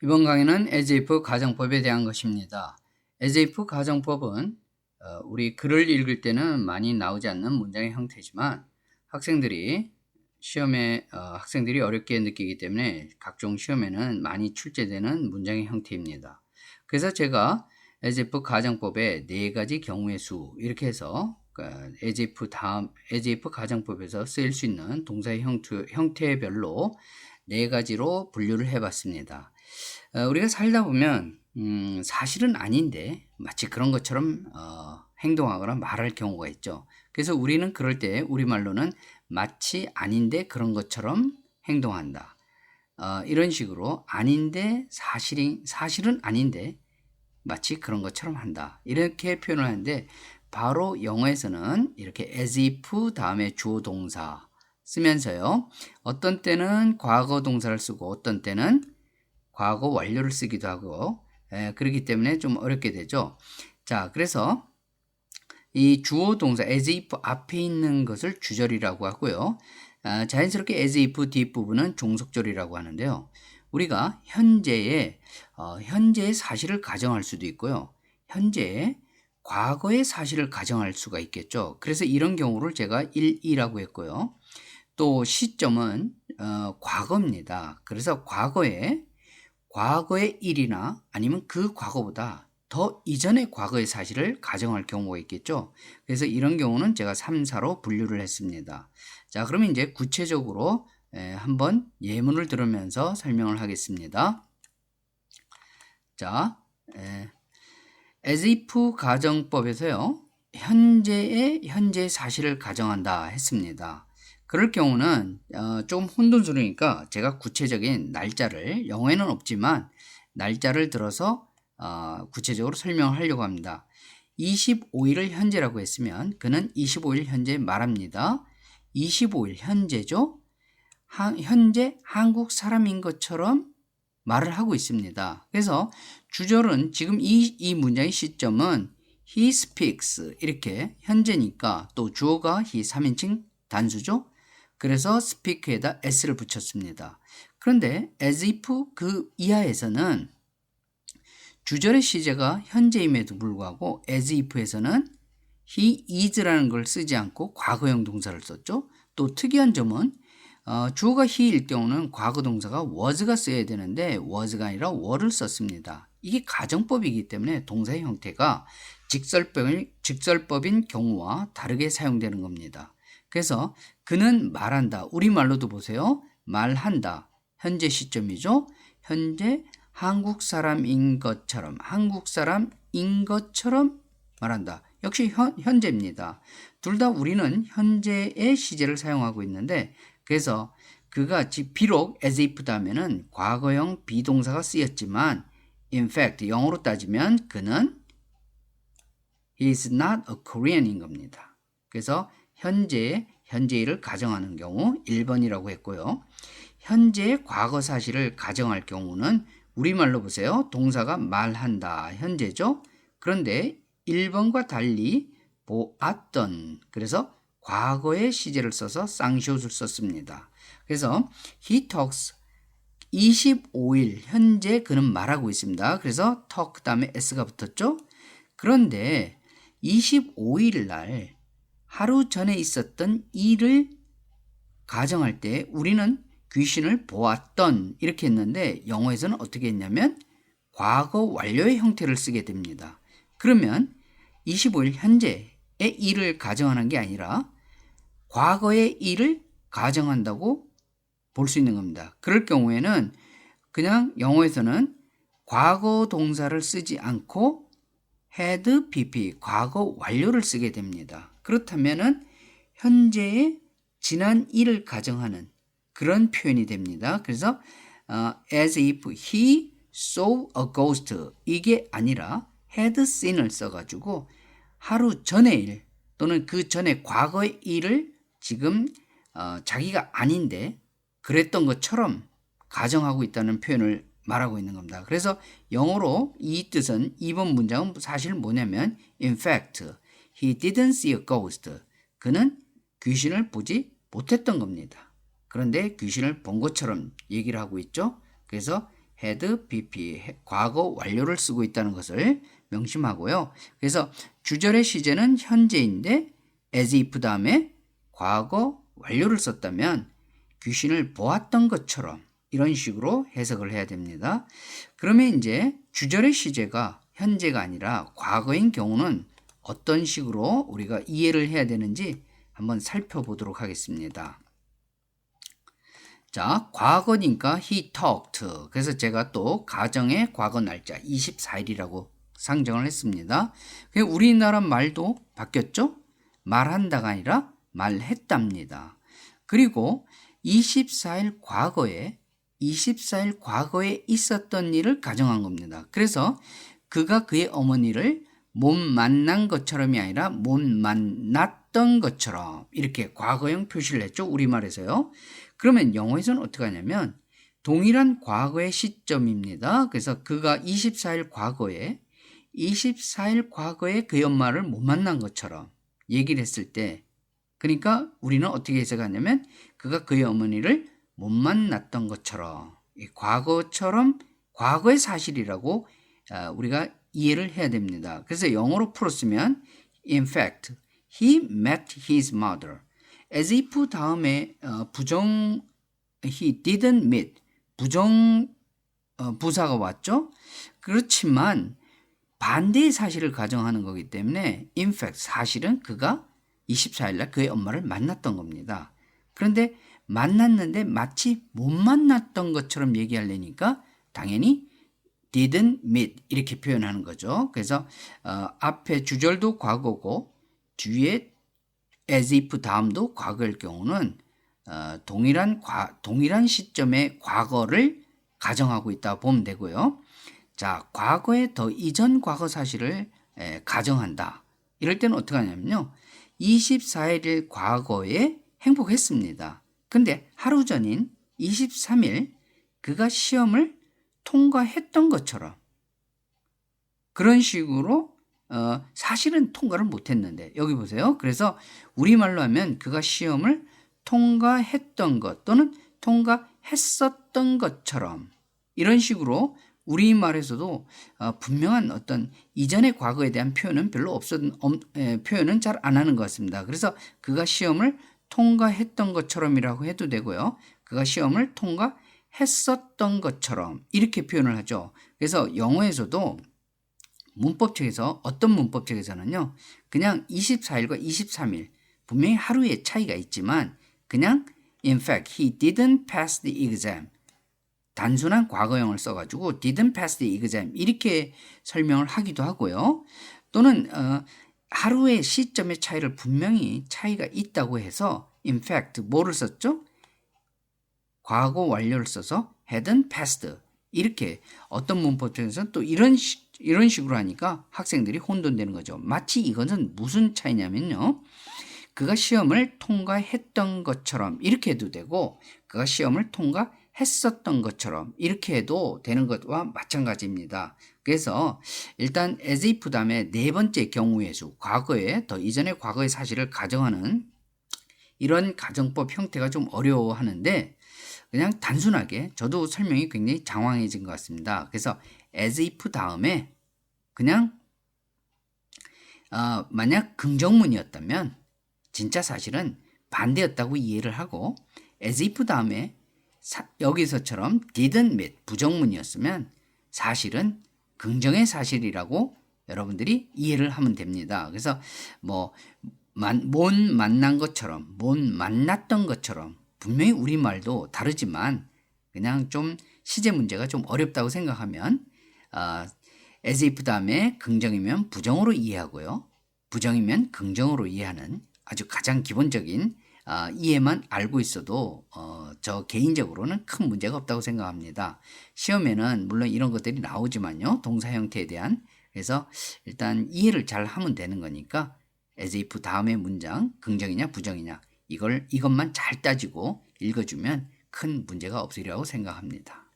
이번 강의는 as if 가정법에 대한 것입니다. as if 가정법은 우리 글을 읽을 때는 많이 나오지 않는 문장의 형태지만 학생들이 시험에 학생들이 어렵게 느끼기 때문에 각종 시험에는 많이 출제되는 문장의 형태입니다. 그래서 제가 as if 가정법의 4가지 경우의 수 이렇게 해서 as if 가정법에서 쓰일 수 있는 동사의 형태별로 4가지로 분류를 해봤습니다. 우리가 살다 보면 사실은 아닌데 마치 그런 것처럼 행동하거나 말할 경우가 있죠. 그래서 우리는 그럴 때 우리말로는 마치 아닌데 그런 것처럼 행동한다. 이런 식으로 아닌데 사실은 아닌데 마치 그런 것처럼 한다. 이렇게 표현을 하는데 바로 영어에서는 이렇게 as if 다음에 주어 동사 쓰면서요. 어떤 때는 과거 동사를 쓰고 어떤 때는 과거 완료를 쓰기도 하고 그렇기 때문에 좀 어렵게 되죠. 자, 그래서 이 주어 동사 as if 앞에 있는 것을 주절이라고 하고요. 자연스럽게 as if 뒷부분은 종속절이라고 하는데요. 우리가 현재의 사실을 가정할 수도 있고요. 현재의 과거의 사실을 가정할 수가 있겠죠. 그래서 이런 경우를 제가 1이라고 했고요. 또 시점은 과거입니다. 그래서 과거의 일이나 아니면 그 과거보다 더 이전의 과거의 사실을 가정할 경우가 있겠죠. 그래서 이런 경우는 제가 3, 4로 분류를 했습니다. 자, 그러면 이제 구체적으로 한번 예문을 들으면서 설명을 하겠습니다. 자, as if 가정법에서요. 현재의 사실을 가정한다 했습니다. 그럴 경우는 좀 혼돈스러우니까 제가 구체적인 날짜를 영어에는 없지만 날짜를 들어서 구체적으로 설명을 하려고 합니다. 25일을 현재라고 했으면 그는 25일 현재 말합니다. 25일 현재죠. 현재 한국 사람인 것처럼 말을 하고 있습니다. 그래서 주절은 지금 이 문장의 시점은 he speaks 이렇게 현재니까 또 주어가 he 3인칭 단수죠. 그래서 speak에다 s를 붙였습니다. 그런데 as if 그 이하에서는 주절의 시제가 현재임에도 불구하고 as if에서는 he is라는 걸 쓰지 않고 과거형 동사를 썼죠. 또 특이한 점은 주어가 he일 경우는 과거 동사가 was가 써야 되는데 was가 아니라 were를 썼습니다. 이게 가정법이기 때문에 동사의 형태가 직설법인 경우와 다르게 사용되는 겁니다. 그래서 그는 말한다. 우리말로도 보세요. 말한다. 현재 시점이죠. 현재 한국 사람인 것처럼 말한다. 역시 현재입니다. 둘 다 우리는 현재의 시제를 사용하고 있는데 그래서 그가 비록 as if 다음에는 과거형 비동사가 쓰였지만 in fact 영어로 따지면 그는 he is not a Korean인 겁니다. 그래서 현재일을 가정하는 경우 1번이라고 했고요. 현재의 과거 사실을 가정할 경우는 우리말로 보세요. 동사가 말한다. 현재죠. 그런데 1번과 달리 보았던 그래서 과거의 시제를 써서 쌍시옷을 썼습니다. 그래서 he talks 25일 현재 그는 말하고 있습니다. 그래서 talk 다음에 s가 붙었죠. 그런데 25일 날 하루 전에 있었던 일을 가정할 때 우리는 귀신을 보았던 이렇게 했는데 영어에서는 어떻게 했냐면 과거 완료의 형태를 쓰게 됩니다. 그러면 25일 현재의 일을 가정하는 게 아니라 과거의 일을 가정한다고 볼 수 있는 겁니다. 그럴 경우에는 그냥 영어에서는 과거 동사를 쓰지 않고 had pp 과거 완료를 쓰게 됩니다. 그렇다면은 현재의 지난 일을 가정하는 그런 표현이 됩니다. 그래서 as if he saw a ghost 이게 아니라 had seen을 써가지고 하루 전의 일 또는 그 전에 과거의 일을 지금 자기가 아닌데 그랬던 것처럼 가정하고 있다는 표현을 말하고 있는 겁니다. 그래서 영어로 이 뜻은 이번 문장은 사실 뭐냐면 in fact he didn't see a ghost 그는 귀신을 보지 못했던 겁니다. 그런데 귀신을 본 것처럼 얘기를 하고 있죠. 그래서 had, BP, 과거 완료를 쓰고 있다는 것을 명심하고요. 그래서 주절의 시제는 현재인데 as if 다음에 과거 완료를 썼다면 귀신을 보았던 것처럼 이런 식으로 해석을 해야 됩니다. 그러면 이제 주절의 시제가 현재가 아니라 과거인 경우는 어떤 식으로 우리가 이해를 해야 되는지 한번 살펴보도록 하겠습니다. 자, 과거니까 he talked. 그래서 제가 또 가정의 과거 날짜 24일이라고 상정을 했습니다. 우리나라 말도 바뀌었죠? 말한다가 아니라 말했답니다. 그리고 24일 과거에 있었던 일을 가정한 겁니다. 그래서 그가 그의 어머니를 못 만난 것처럼이 아니라 못 만났던 것처럼 이렇게 과거형 표시를 했죠. 우리말에서요. 그러면 영어에서는 어떻게 하냐면 동일한 과거의 시점입니다. 그래서 그가 24일 과거에 그의 엄마를 못 만난 것처럼 얘기를 했을 때 그러니까 우리는 어떻게 해석하냐면 그가 그의 어머니를 못 만났던 것처럼 과거의 사실이라고 우리가 이해를 해야 됩니다. 그래서 영어로 풀었으면 in fact he met his mother. as if 다음에 부정 he didn't meet 부정 부사가 왔죠. 그렇지만 반대의 사실을 가정하는 거기 때문에 in fact 사실은 그가 24일 날 그의 엄마를 만났던 겁니다. 그런데 만났는데 마치 못 만났던 것처럼 얘기하려니까 당연히 didn't meet 이렇게 표현하는 거죠. 그래서 앞에 주절도 과거고 뒤에 as if 다음도 과거일 경우는 동일한 시점의 과거를 가정하고 있다 보면 되고요. 자, 과거에 더 이전 과거 사실을 가정한다. 이럴 때는 어떻게 하냐면요. 24일 과거에 행복했습니다. 근데 하루 전인 23일 그가 시험을 통과했던 것처럼 그런 식으로 사실은 통과를 못했는데 여기 보세요. 그래서 우리말로 하면 그가 시험을 통과했던 것 또는 통과했었던 것처럼 이런 식으로 우리말에서도 분명한 어떤 이전의 과거에 대한 표현은 별로 표현은 잘 안 하는 것 같습니다. 그래서 그가 시험을 통과했던 것처럼이라고 해도 되고요. 그가 시험을 통과했었던 것처럼 이렇게 표현을 하죠. 그래서 영어에서도 문법책에서 어떤 문법책에서는요. 그냥 24일과 23일 분명히 하루의 차이가 있지만 그냥 in fact he didn't pass the exam 단순한 과거형을 써가지고 didn't pass the exam 이렇게 설명을 하기도 하고요. 또는 하루의 시점의 차이를 분명히 차이가 있다고 해서 in fact 뭐를 썼죠? 과거 완료를 써서 hadn't passed 이렇게 어떤 문법에서는 또 이런 식으로 하니까 학생들이 혼돈되는 거죠. 마치 이것은 무슨 차이냐면요. 그가 시험을 통과했던 것처럼 이렇게 해도 되고 그가 시험을 통과했었던 것처럼 이렇게 해도 되는 것과 마찬가지입니다. 그래서 일단 as if 다음에 네 번째 경우의 수 과거에 더 이전의 과거의 사실을 가정하는 이런 가정법 형태가 좀 어려워하는데 그냥 단순하게 저도 설명이 굉장히 장황해진 것 같습니다. 그래서 as if 다음에 그냥 만약 긍정문이었다면 진짜 사실은 반대였다고 이해를 하고 as if 다음에 여기서처럼 didn't meet 부정문이었으면 사실은 긍정의 사실이라고 여러분들이 이해를 하면 됩니다. 그래서 못 만난 것처럼 못 만났던 것처럼 분명히 우리말도 다르지만 그냥 좀 시제 문제가 좀 어렵다고 생각하면 as if 다음에 긍정이면 부정으로 이해하고요. 부정이면 긍정으로 이해하는 아주 가장 기본적인 이해만 알고 있어도 저 개인적으로는 큰 문제가 없다고 생각합니다. 시험에는 물론 이런 것들이 나오지만요. 동사 형태에 대한 그래서 일단 이해를 잘 하면 되는 거니까 as if 다음의 문장 긍정이냐 부정이냐 이것만 잘 따지고 읽어주면 큰 문제가 없으리라고 생각합니다.